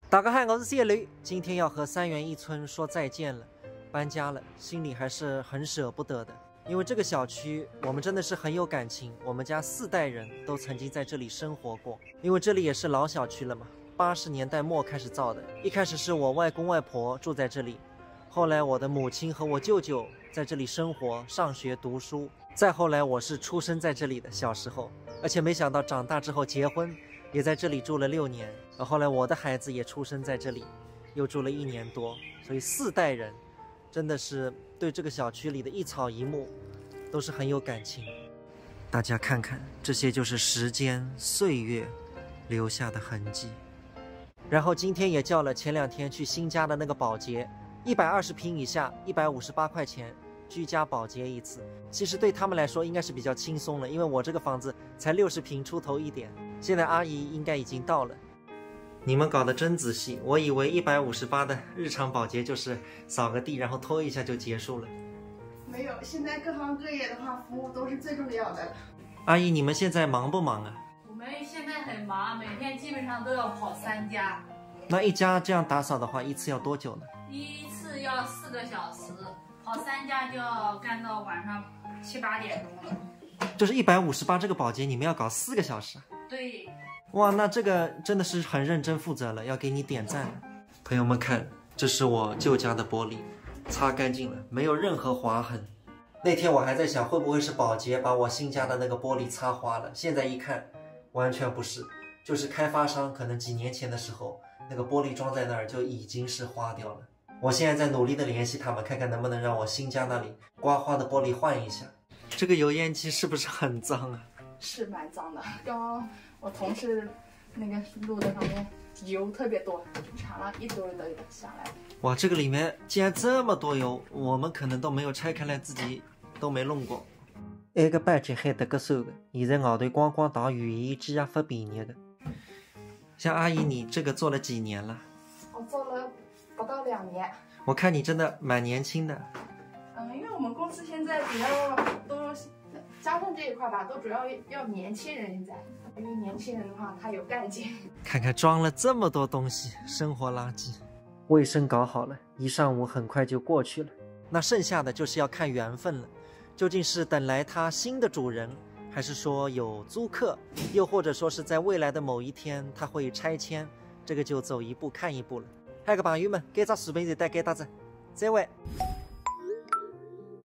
大家好，我是小雷，今天要和三元一村说再见了，搬家了，心里还是很舍不得的。因为这个小区我们真的是很有感情，我们家4代人都曾经在这里生活过。因为这里也是老小区了嘛，80年代末开始造的。一开始是我外公外婆住在这里，后来我的母亲和我舅舅在这里生活、上学、读书。再后来我是出生在这里的，小时候，而且没想到长大之后结婚，也在这里住了6年。后来我的孩子也出生在这里，又住了1年多。所以4代人真的是对这个小区里的一草一木都是很有感情。大家看看，这些就是时间岁月留下的痕迹。然后今天也叫了前2天去新家的那个保洁，120平以下158块钱居家保洁一次。其实对他们来说应该是比较轻松了，因为我这个房子才60平出头一点。现在阿姨应该已经到了。你们搞得真仔细，我以为158的日常保洁就是扫个地然后拖一下就结束了。没有，现在各行各业的话，服务都是最重要的。阿姨，你们现在忙不忙啊？我们现在很忙，每天基本上都要跑3家。那一家这样打扫的话，一次要多久呢？一次要4个小时，跑3家就要干到晚上7、8点钟了。就是158这个保洁，你们要搞4个小时啊？对。哇，那这个真的是很认真负责了，要给你点赞了。朋友们看，这是我舅家的玻璃，擦干净了，没有任何划痕。那天我还在想，会不会是保洁把我新家的那个玻璃擦花了？现在一看，完全不是，就是开发商可能几年前的时候，那个玻璃装在那儿就已经是花掉了。我现在在努力的联系他们，看看能不能让我新家那里刮花的玻璃换一下。这个油烟机是不是很脏啊？是蛮脏的，刚刚我同事那个录的上面油特别多，铲了一堆的下来。哇，这个里面竟然这么多油，我们可能都没有拆开来，自己都没弄过。那个班级还得个手的，现在外头光光打语言机啊发毕业的。像阿姨你这个做了几年了？我做了不到2年。我看你真的蛮年轻的。因为我们公司现在比较都家政这一块吧，都主要年轻人现在，因为年轻人的话他有干劲。看看装了这么多东西，生活垃圾。卫生搞好了，一上午很快就过去了。那剩下的就是要看缘分了，究竟是等来他新的主人，还是说有租客，又或者说是在未来的某一天他会拆迁，这个就走一步看一步了。嗨，个朋友们，这张视频就带给大家，再会。